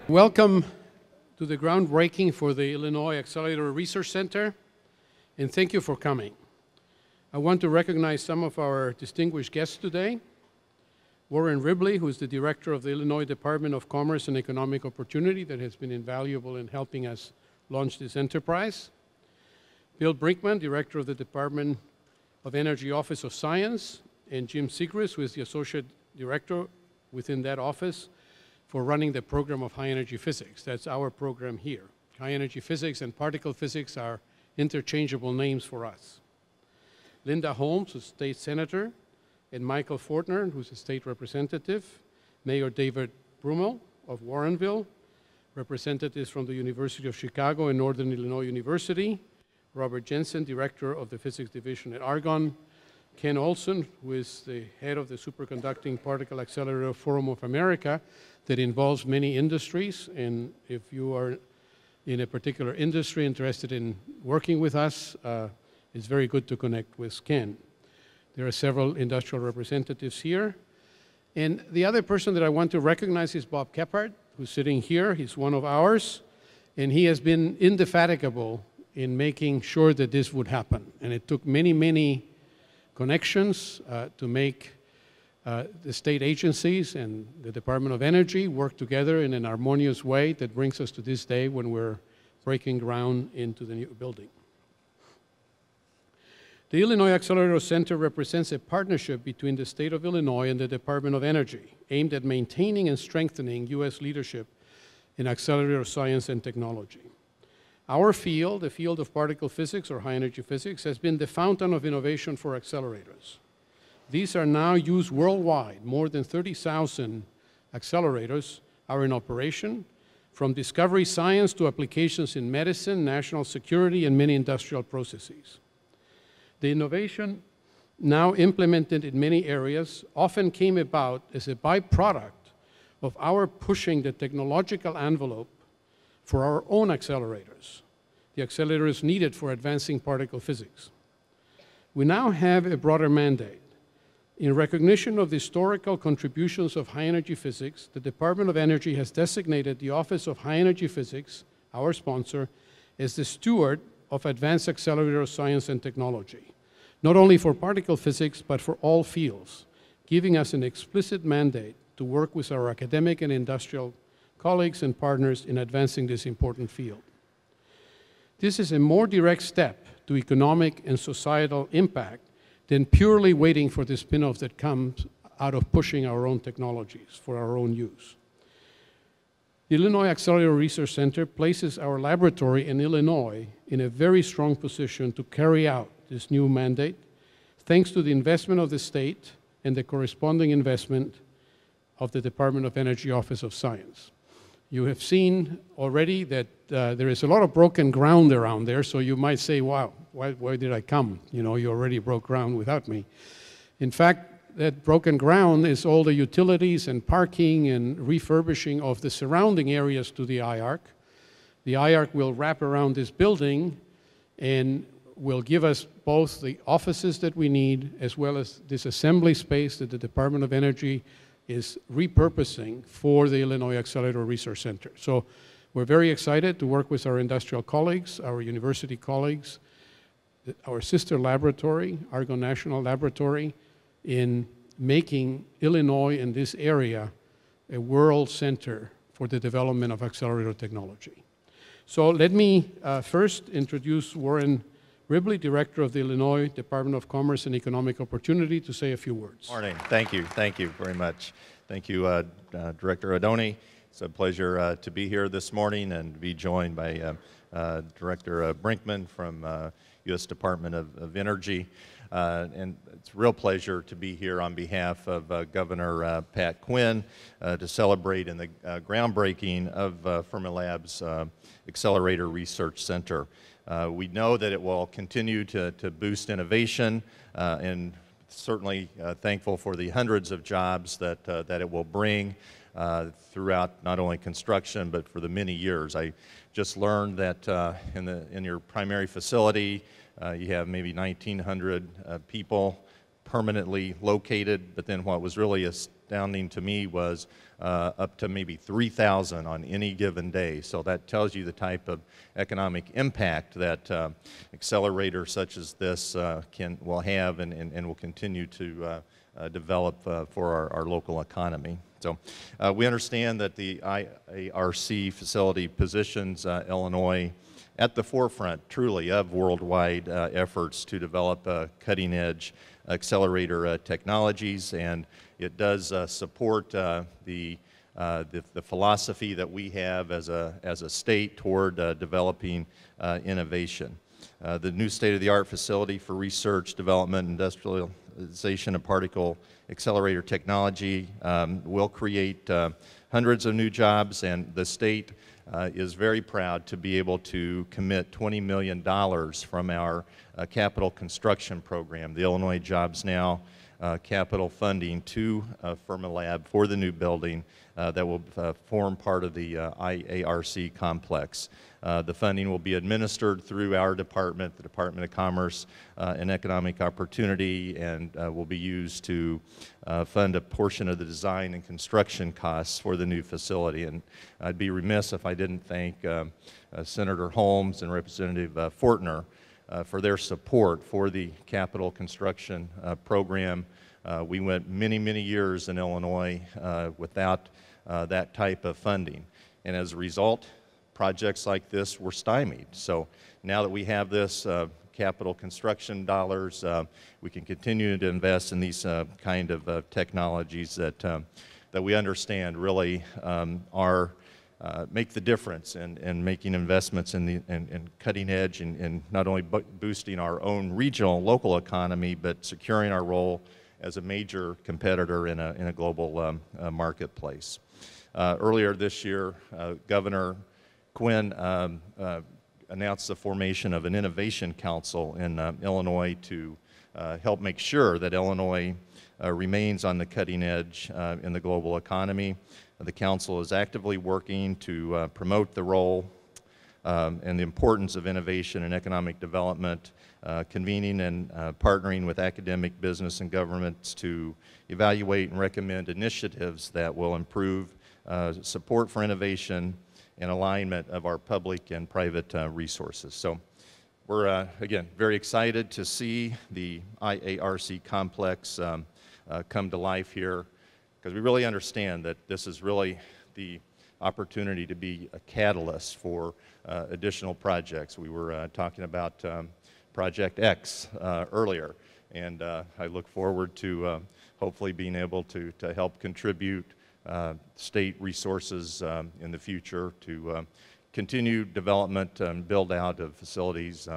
Welcome to the groundbreaking for the Illinois Accelerator Research Center, and thank you for coming. I want to recognize some of our distinguished guests today. Warren Ribley, who is the director of the Illinois Department of Commerce and Economic Opportunity, that has been invaluable in helping us launch this enterprise. Bill Brinkman, director of the Department of Energy Office of Science, and Jim Sigris, who is the associate director within that office for running the program of high energy physics. That's our program here. High energy physics and particle physics are interchangeable names for us. Linda Holmes, who's state senator, and Michael Fourtner, who's a state representative, Mayor David Brummel of Warrenville, representatives from the University of Chicago and Northern Illinois University, Robert Jensen, director of the physics division at Argonne, Ken Olson, who is the head of the Superconducting Particle Accelerator Forum of America that involves many industries, and if you are in a particular industry interested in working with us, it's very good to connect with Ken. There are several industrial representatives here. And the other person that I want to recognize is Bob Kephart, who's sitting here. He's one of ours, and he has been indefatigable in making sure that this would happen. And it took many, many connections to make the state agencies and the Department of Energy work together in an harmonious way that brings us to this day when we're breaking ground into the new building. The Illinois Accelerator Center represents a partnership between the state of Illinois and the Department of Energy, aimed at maintaining and strengthening U.S. leadership in accelerator science and technology. Our field, the field of particle physics or high energy physics, has been the fountain of innovation for accelerators. These are now used worldwide. More than 30,000 accelerators are in operation, from discovery science to applications in medicine, national security, and many industrial processes. The innovation now implemented in many areas often came about as a byproduct of our pushing the technological envelope for our own accelerators, the accelerators needed for advancing particle physics. We now have a broader mandate. In recognition of the historical contributions of high energy physics, the Department of Energy has designated the Office of High Energy Physics, our sponsor, as the steward of advanced accelerator science and technology, not only for particle physics, but for all fields, giving us an explicit mandate to work with our academic and industrial colleagues and partners in advancing this important field. This is a more direct step to economic and societal impact than purely waiting for the spin-off that comes out of pushing our own technologies for our own use. The Illinois Accelerator Research Center places our laboratory in Illinois in a very strong position to carry out this new mandate, thanks to the investment of the state and the corresponding investment of the Department of Energy Office of Science. You have seen already that there is a lot of broken ground around there, so you might say, wow, why did I come? You know, you already broke ground without me. In fact, that broken ground is all the utilities and parking and refurbishing of the surrounding areas to the IARC. The IARC will wrap around this building and will give us both the offices that we need as well as this assembly space that the Department of Energy is repurposing for the Illinois Accelerator Research Center. So we're very excited to work with our industrial colleagues, our university colleagues, our sister laboratory, Argonne National Laboratory, in making Illinois and this area a world center for the development of accelerator technology. So let me first introduce Warren Ribley, Director of the Illinois Department of Commerce and Economic Opportunity, to say a few words. Morning. Thank you very much. Thank you, Director Odoni. It's a pleasure to be here this morning and to be joined by Director Brinkman from U.S. Department of Energy. And it's a real pleasure to be here on behalf of Governor Pat Quinn to celebrate in the groundbreaking of Fermilab's Accelerator Research Center. We know that it will continue to boost innovation and certainly thankful for the hundreds of jobs that it will bring throughout not only construction but for the many years. I just learned that in your primary facility you have maybe 1,900 people permanently located, but then what was really astounding to me was up to maybe 3,000 on any given day. So that tells you the type of economic impact that accelerators such as this will have and will continue to develop for our local economy. So we understand that the IARC facility positions Illinois at the forefront, truly, of worldwide efforts to develop cutting-edge accelerator technologies, and it does support the philosophy that we have as a state toward developing innovation. The new state-of-the-art facility for research, development, industrialization of particle accelerator technology will create hundreds of new jobs, and the state is very proud to be able to commit $20 million from our capital construction program, the Illinois Jobs Now capital funding to Fermilab for the new building that will form part of the IARC complex. The funding will be administered through our department, the Department of Commerce and Economic Opportunity, and will be used to fund a portion of the design and construction costs for the new facility. And I'd be remiss if I didn't thank Senator Holmes and Representative Fourtner for their support for the capital construction program. We went many, many years in Illinois without that type of funding. And as a result, projects like this were stymied. So now that we have this capital construction dollars, we can continue to invest in these kind of technologies that we understand really make the difference in making investments in cutting edge and not only boosting our own regional, local economy, but securing our role as a major competitor in a global marketplace. Earlier this year, Governor Quinn announced the formation of an innovation council in Illinois to help make sure that Illinois remains on the cutting edge in the global economy. The council is actively working to promote the role and the importance of innovation and economic development, convening and partnering with academic, business, and governments to evaluate and recommend initiatives that will improve support for innovation and alignment of our public and private resources. So we're, again, very excited to see the IARC complex come to life here, because we really understand that this is really the opportunity to be a catalyst for additional projects. We were talking about Project X earlier, and I look forward to hopefully being able to help contribute state resources in the future to continue development and build out of facilities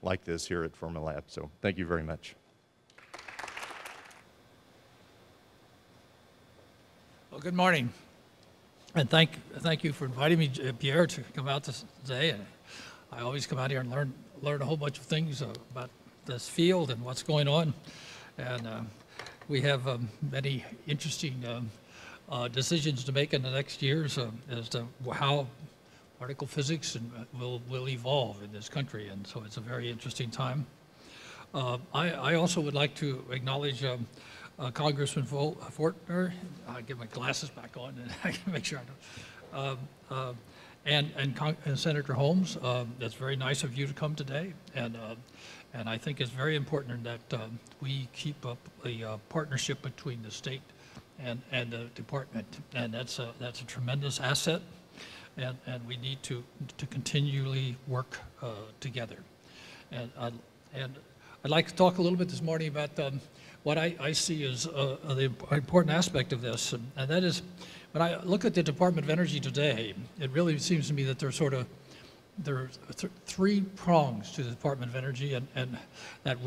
like this here at Fermilab. So thank you very much. Well, good morning, and thank you for inviting me, Pierre, to come out today. And I always come out here and learn a whole bunch of things about this field and what's going on. And we have many interesting decisions to make in the next years as to how particle physics will evolve in this country, and so it's a very interesting time. I also would like to acknowledge Congressman Fourtner. I'll get my glasses back on and I can make sure I know. And Senator Holmes, that's very nice of you to come today, and I think it's very important that we keep up a partnership between the state and the department, and that's a tremendous asset, and we need to continually work together. And I'd like to talk a little bit this morning about what I see as the important aspect of this, and that is, when I look at the Department of Energy today, it really seems to me that there are three prongs to the Department of Energy, and that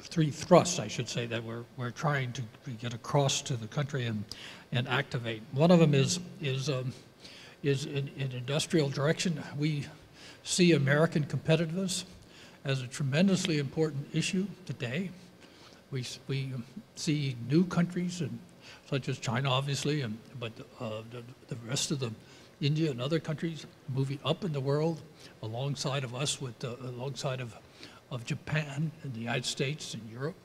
three thrusts, I should say, that we're trying to get across to the country and activate. One of them is in industrial direction. We see American competitiveness as a tremendously important issue today. We see new countries, such as China, obviously, but the rest of India and other countries moving up in the world alongside of us, alongside of Japan and the United States and Europe,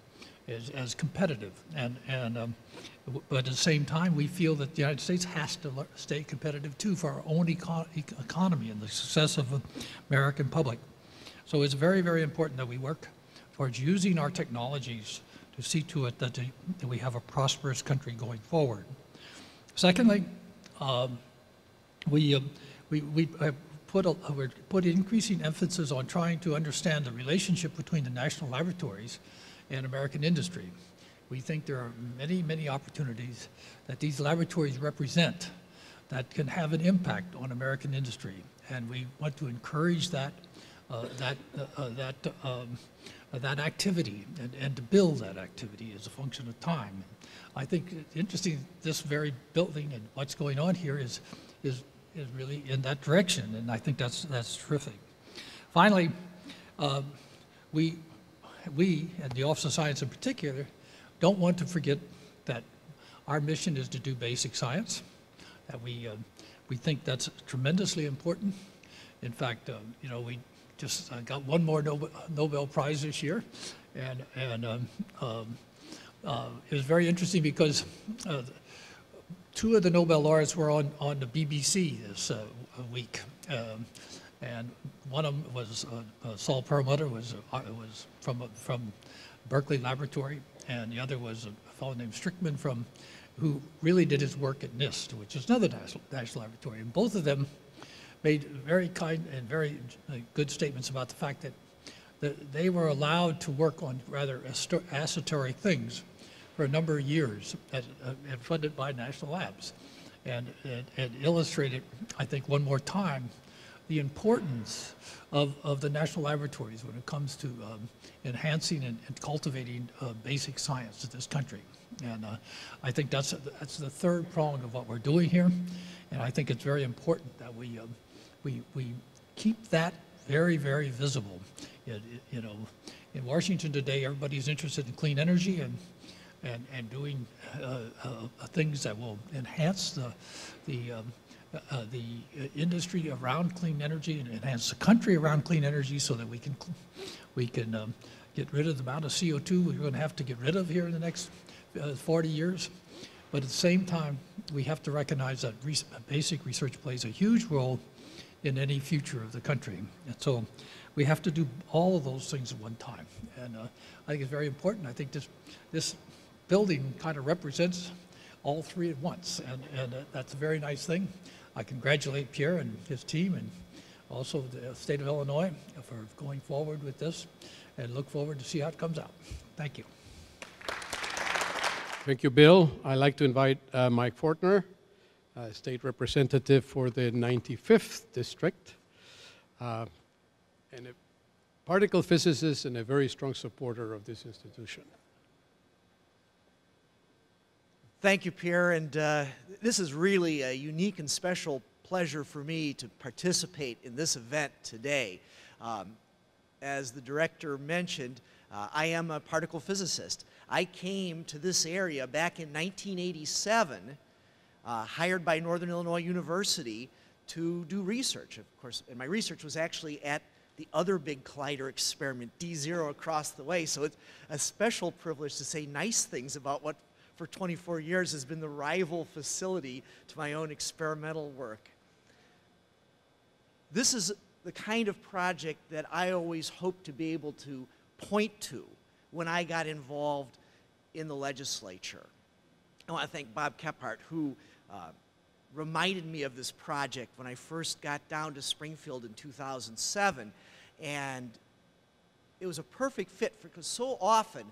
as competitive. But at the same time, we feel that the United States has to stay competitive too for our own economy and the success of the American public. So it's very, very important that we work towards using our technologies to see to it that we have a prosperous country going forward. Secondly, we put increasing emphasis on trying to understand the relationship between the national laboratories and American industry. We think there are many, many opportunities that these laboratories represent that can have an impact on American industry, and we want to encourage that activity and to build that activity as a function of time. I think it's interesting, this very building and what's going on here is really in that direction, and I think that's terrific. Finally, we at the Office of Science in particular don't want to forget that our mission is to do basic science, that we think that's tremendously important. In fact, you know, we just got one more Nobel Prize this year, and it was very interesting because two of the Nobel laureates were on the BBC this week, and one of them was Saul Perlmutter, was from Berkeley Laboratory, and the other was a fellow named Strickman who really did his work at NIST, which is another national laboratory. And both of them made very kind and very good statements about the fact that they were allowed to work on rather esoteric things for a number of years and funded by national labs. And illustrated, I think, one more time, the importance of the national laboratories when it comes to enhancing and cultivating basic science in this country. And I think that's the third prong of what we're doing here. And I think it's very important that we keep that very, very visible. You know, in Washington today, everybody's interested in clean energy and doing things that will enhance the industry around clean energy and enhance the country around clean energy, so that we can get rid of the amount of CO2 we're going to have to get rid of here in the next 40 years. But at the same time, we have to recognize that basic research plays a huge role in any future of the country. And so we have to do all of those things at one time. And I think it's very important. I think this building kind of represents all three at once, and that's a very nice thing. I congratulate Pierre and his team, and also the state of Illinois for going forward with this, and look forward to see how it comes out. Thank you. Thank you, Bill. I'd like to invite Mike Fourtner, state representative for the 95th district, and a particle physicist and a very strong supporter of this institution. Thank you, Pierre, and this is really a unique and special pleasure for me to participate in this event today. As the director mentioned, I am a particle physicist. I came to this area back in 1987, hired by Northern Illinois University to do research. Of course, and my research was actually at the other big collider experiment, D0, across the way, so it's a special privilege to say nice things about what for 24 years has been the rival facility to my own experimental work. This is the kind of project that I always hoped to be able to point to when I got involved in the legislature. I want to thank Bob Kephart, who reminded me of this project when I first got down to Springfield in 2007. And it was a perfect fit, because so often,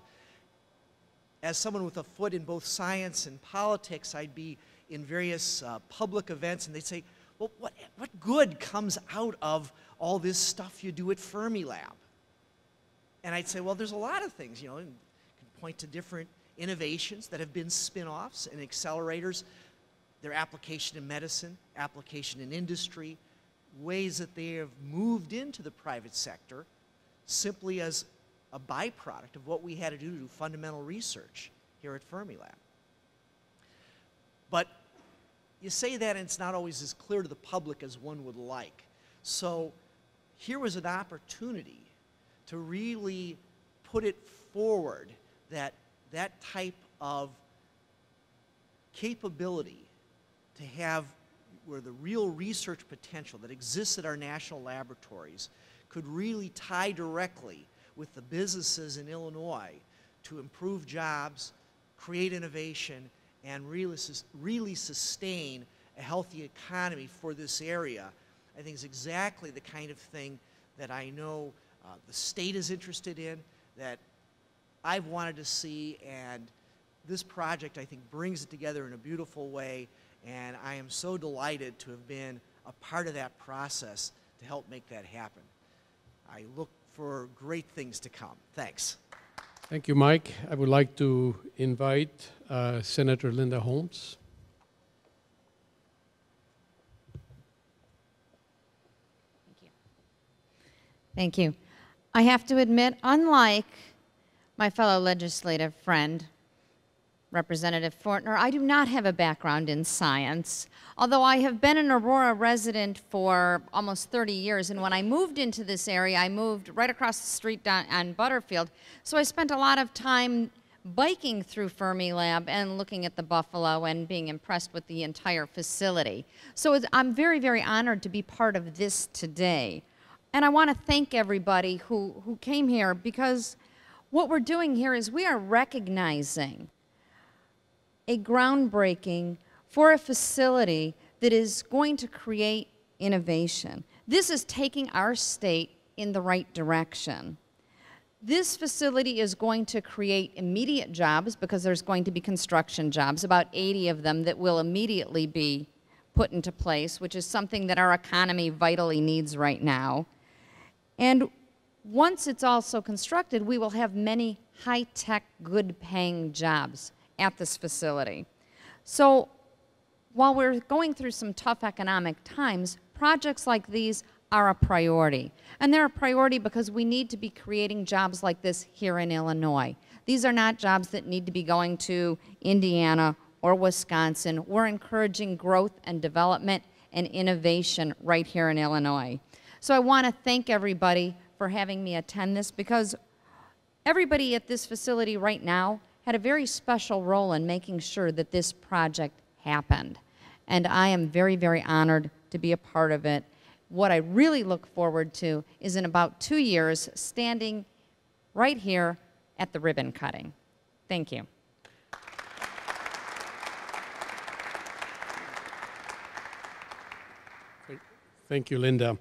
as someone with a foot in both science and politics, I'd be in various public events, and they'd say, well, what good comes out of all this stuff you do at Fermilab? And I'd say, well, there's a lot of things, you know, and you can point to different innovations that have been spin-offs and accelerators, their application in medicine, application in industry, ways that they have moved into the private sector simply as a byproduct of what we had to do fundamental research here at Fermilab. But you say that, and it's not always as clear to the public as one would like. So here was an opportunity to really put it forward that that type of capability to have where the real research potential that exists at our national laboratories could really tie directly with the businesses in Illinois to improve jobs, create innovation, and really sustain a healthy economy for this area, I think is exactly the kind of thing that I know the state is interested in, that I've wanted to see, and this project, I think, brings it together in a beautiful way, and I am so delighted to have been a part of that process to help make that happen. I look for great things to come. Thanks. Thank you, Mike. I would like to invite Senator Linda Holmes. Thank you. Thank you. I have to admit, unlike my fellow legislative friend, Representative Fourtner, I do not have a background in science, although I have been an Aurora resident for almost 30 years, and when I moved into this area, I moved right across the street down on Butterfield, so I spent a lot of time biking through Fermilab and looking at the buffalo and being impressed with the entire facility. So I'm very, very honored to be part of this today. And I want to thank everybody who came here, because what we're doing here is we are recognizing a groundbreaking for a facility that is going to create innovation. This is taking our state in the right direction. This facility is going to create immediate jobs because there's going to be construction jobs, about 80 of them that will immediately be put into place, which is something that our economy vitally needs right now. And once it's also constructed, we will have many high-tech, good-paying jobs at this facility. So while we're going through some tough economic times, projects like these are a priority. And they're a priority because we need to be creating jobs like this here in Illinois. These are not jobs that need to be going to Indiana or Wisconsin. We're encouraging growth and development and innovation right here in Illinois. So I want to thank everybody for having me attend this, because everybody at this facility right now had a very special role in making sure that this project happened. And I am very, very honored to be a part of it. What I really look forward to is in about 2 years standing right here at the ribbon cutting. Thank you. Thank you, Linda.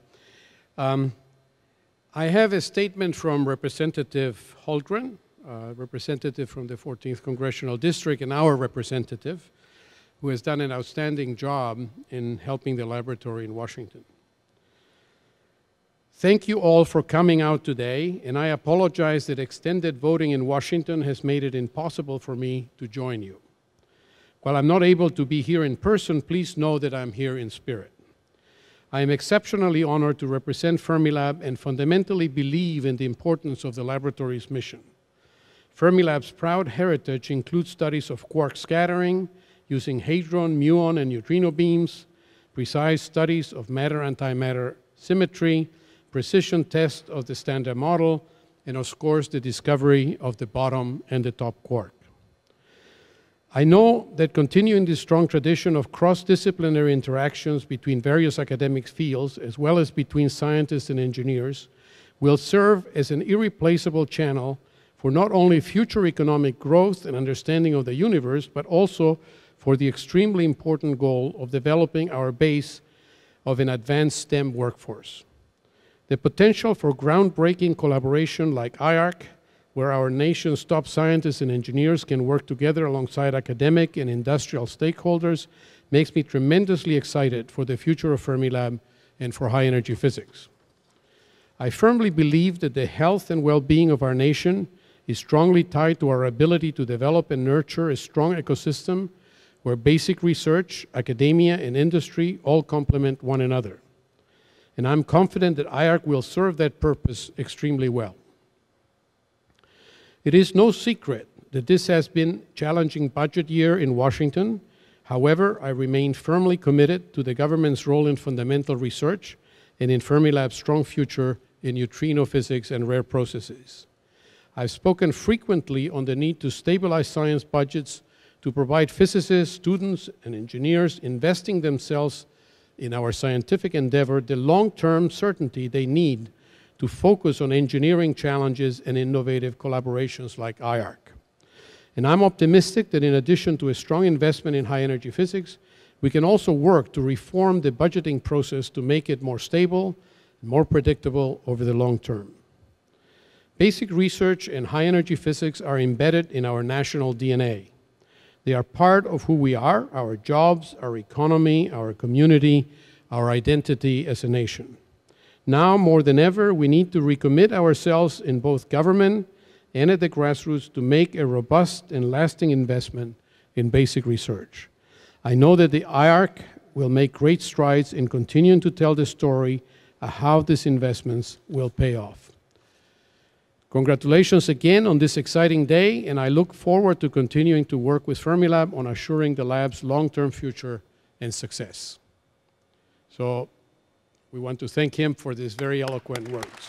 I have a statement from Representative Holmgren, representative from the 14th Congressional District, and our representative, who has done an outstanding job in helping the laboratory in Washington. Thank you all for coming out today, and I apologize that extended voting in Washington has made it impossible for me to join you. While I'm not able to be here in person, please know that I'm here in spirit. I am exceptionally honored to represent Fermilab and fundamentally believe in the importance of the laboratory's mission. Fermilab's proud heritage includes studies of quark scattering using hadron, muon, and neutrino beams, precise studies of matter-antimatter symmetry, precision test of the Standard Model, and of course the discovery of the bottom and the top quark. I know that continuing this strong tradition of cross-disciplinary interactions between various academic fields, as well as between scientists and engineers, will serve as an irreplaceable channel for not only future economic growth and understanding of the universe, but also for the extremely important goal of developing our base of an advanced STEM workforce. The potential for groundbreaking collaboration like IARC, where our nation's top scientists and engineers can work together alongside academic and industrial stakeholders, makes me tremendously excited for the future of Fermilab and for high-energy physics. I firmly believe that the health and well-being of our nation is strongly tied to our ability to develop and nurture a strong ecosystem where basic research, academia, and industry all complement one another. And I'm confident that IARC will serve that purpose extremely well. It is no secret that this has been a challenging budget year in Washington. However, I remain firmly committed to the government's role in fundamental research and in Fermilab's strong future in neutrino physics and rare processes. I've spoken frequently on the need to stabilize science budgets to provide physicists, students, and engineers investing themselves in our scientific endeavor the long-term certainty they need to focus on engineering challenges and innovative collaborations like IARC. And I'm optimistic that in addition to a strong investment in high-energy physics, we can also work to reform the budgeting process to make it more stable, more predictable over the long term. Basic research and high-energy physics are embedded in our national DNA. They are part of who we are, our jobs, our economy, our community, our identity as a nation. Now, more than ever, we need to recommit ourselves in both government and at the grassroots to make a robust and lasting investment in basic research. I know that the IARC will make great strides in continuing to tell the story of how these investments will pay off. Congratulations again on this exciting day, and I look forward to continuing to work with Fermilab on assuring the lab's long-term future and success. So we want to thank him for these very eloquent words.